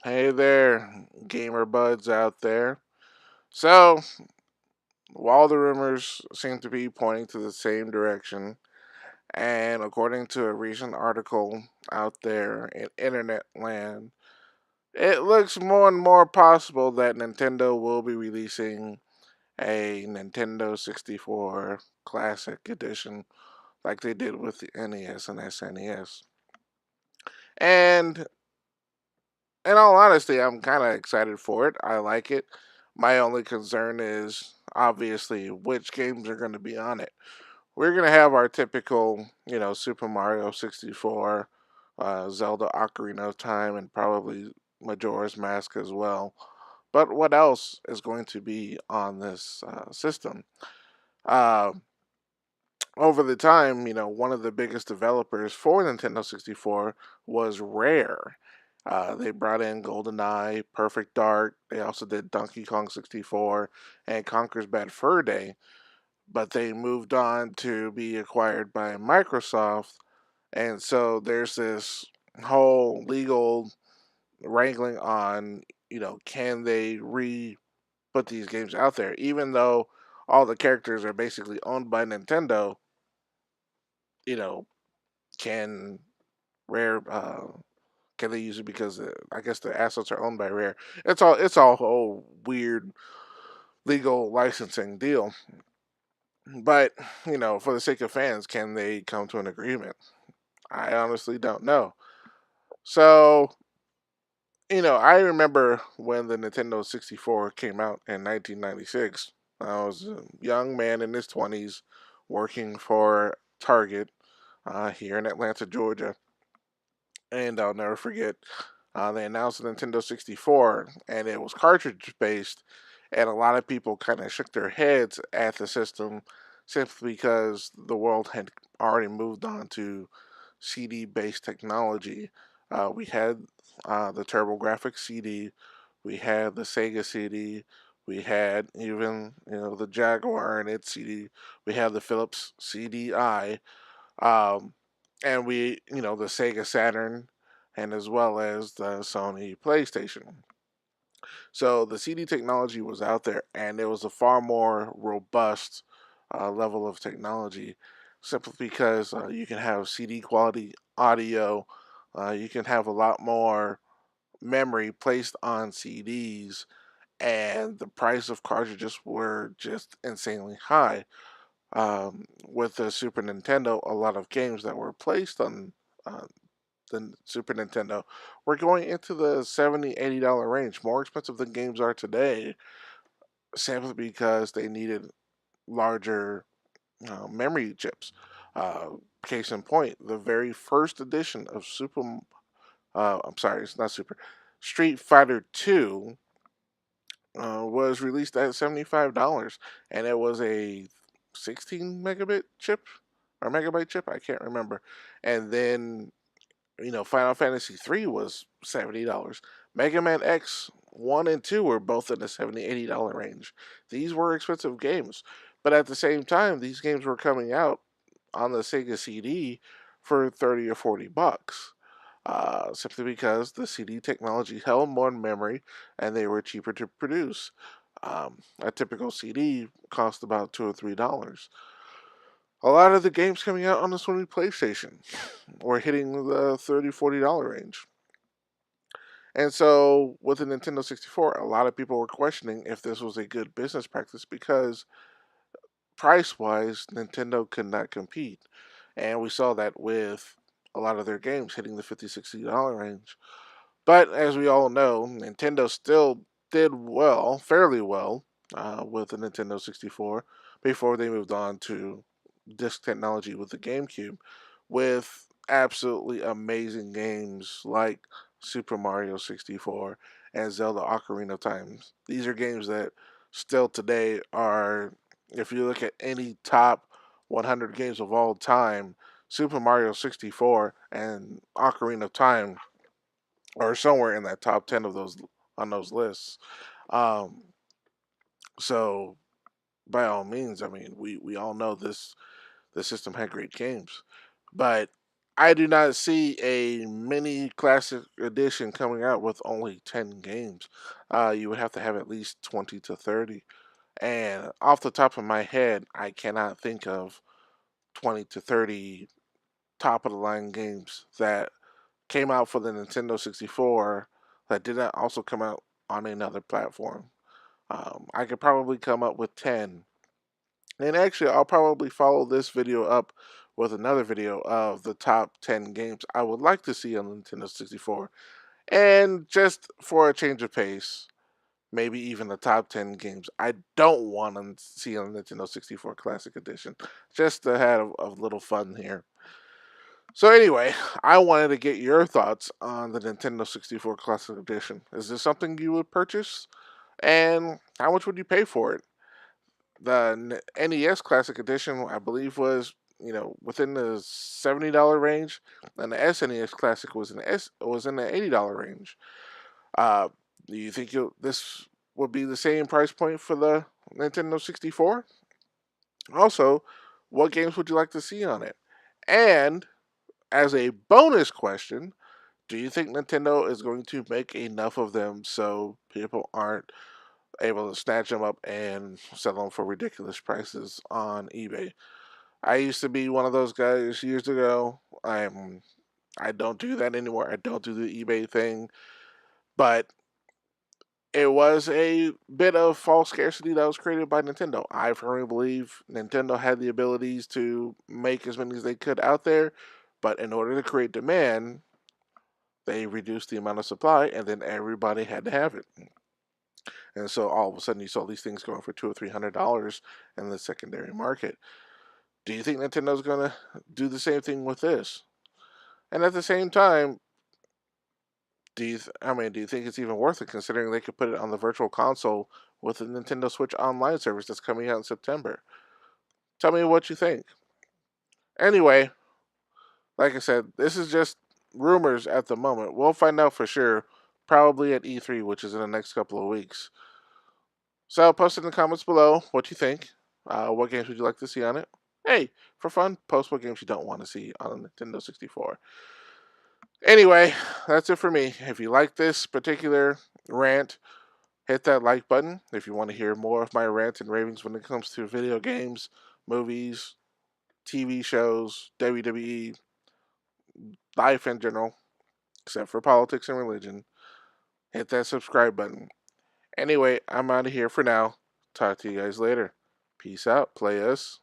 Hey there, gamer buds out there. So, while the rumors seem to be pointing to the same direction, and according to a recent article out there in internet land, it looks more and more possible that Nintendo will be releasing a Nintendo 64 Classic Edition like they did with the NES and SNES. And in all honesty, I'm kind of excited for it. I like it. My only concern is obviously which games are going to be on it. We're going to have our typical, Super Mario 64, Zelda Ocarina of Time, and probably Majora's Mask as well. But what else is going to be on this system? Uh, Over the time, one of the biggest developers for Nintendo 64 was Rare. They brought in GoldenEye, Perfect Dark. They also did Donkey Kong 64 and Conker's Bad Fur Day. But they moved on to be acquired by Microsoft. And so there's this whole legal wrangling on, can they re put these games out there? Even though all the characters are basically owned by Nintendo, you know, can Rare can they use it because I guess the assets are owned by Rare. It's all a whole weird legal licensing deal. But for the sake of fans, can they come to an agreement? I honestly don't know. So I remember when the Nintendo 64 came out in 1996. I was a young man in his 20s working for Target here in Atlanta, Georgia, and I'll never forget. They announced the Nintendo 64, and it was cartridge based, and a lot of people kind of shook their heads at the system simply because the world had already moved on to CD based technology. We had the TurboGrafx CD, we had the Sega CD, we had even the Jaguar and its CD, we had the Philips CDI, um, and the Sega Saturn, and as well as the Sony PlayStation. So the CD technology was out there, and it was a far more robust level of technology, simply because you can have CD quality audio, you can have a lot more memory placed on CDs, and the price of cartridges were just insanely high. With the Super Nintendo, a lot of games that were placed on uh, the Super Nintendo were going into the $70-$80 range, more expensive than games are today, simply because they needed larger memory chips. Uh, Case in point, the very first edition of I'm sorry, it's not Super, Street Fighter 2 was released at $75, and it was a 16 megabit chip or megabyte chip. I can't remember. And then Final Fantasy 3 was $70. Mega Man X 1 and 2 were both in the $70-$80 range. These were expensive games, but at the same time, these games were coming out on the Sega CD for 30 or $40. Simply because the CD technology held more memory and they were cheaper to produce. A typical CD cost about $2 or $3. A lot of the games coming out on the Sony PlayStation were hitting the $30-$40 range. And so with the Nintendo 64, a lot of people were questioning if this was a good business practice because price wise, Nintendo could not compete. And we saw that with a lot of their games hitting the $50-$60 range. But as we all know, Nintendo still did well, fairly well, with the Nintendo 64 before they moved on to disc technology with the GameCube, with absolutely amazing games like Super Mario 64 and Zelda Ocarina of Time. These are games that still today are, if you look at any top 100 games of all time, Super Mario 64 and Ocarina of Time or somewhere in that top 10 of those on those lists. Um, so by all means, I mean we all know this the system had great games, but I do not see a mini classic edition coming out with only 10 games. You would have to have at least 20 to 30. And off the top of my head, I cannot think of 20 to 30 top of the line games that came out for the Nintendo 64 that did not also come out on another platform. I could probably come up with 10. And actually, I'll probably follow this video up with another video of the top 10 games I would like to see on the Nintendo 64. And just for a change of pace, maybe even the top 10 games I don't want to see on the Nintendo 64 Classic Edition, just to have a little fun here. So anyway, I wanted to get your thoughts on the Nintendo 64 Classic Edition. Is this something you would purchase? And how much would you pay for it? The NES Classic Edition, I believe, was within the $70 range, and the SNES Classic was in the $80 range. Uh, do you think this would be the same price point for the Nintendo 64? Also, what games would you like to see on it? And as a bonus question, do you think Nintendo is going to make enough of them so people aren't able to snatch them up and sell them for ridiculous prices on eBay? I used to be one of those guys years ago. I don't do that anymore. I don't do the eBay thing, but it was a bit of false scarcity that was created by Nintendo. I firmly believe Nintendo had the abilities to make as many as they could out there, but in order to create demand, they reduced the amount of supply, and then everybody had to have it. And so all of a sudden, you saw these things going for $200 or $300 in the secondary market. Do you think Nintendo's going to do the same thing with this? And at the same time, do you think it's even worth it considering they could put it on the virtual console with the Nintendo Switch Online service that's coming out in September? Tell me what you think. Anyway, like I said, this is just rumors at the moment. We'll find out for sure probably at E3, which is in the next couple of weeks. So post in the comments below what you think. What games would you like to see on it? Hey, for fun, post what games you don't want to see on the Nintendo 64. Anyway, that's it for me. If you like this particular rant, hit that like button. If you want to hear more of my rants and ravings when it comes to video games, movies, TV shows, WWE, life in general, except for politics and religion, hit that subscribe button. Anyway, I'm out of here for now. Talk to you guys later. Peace out, players.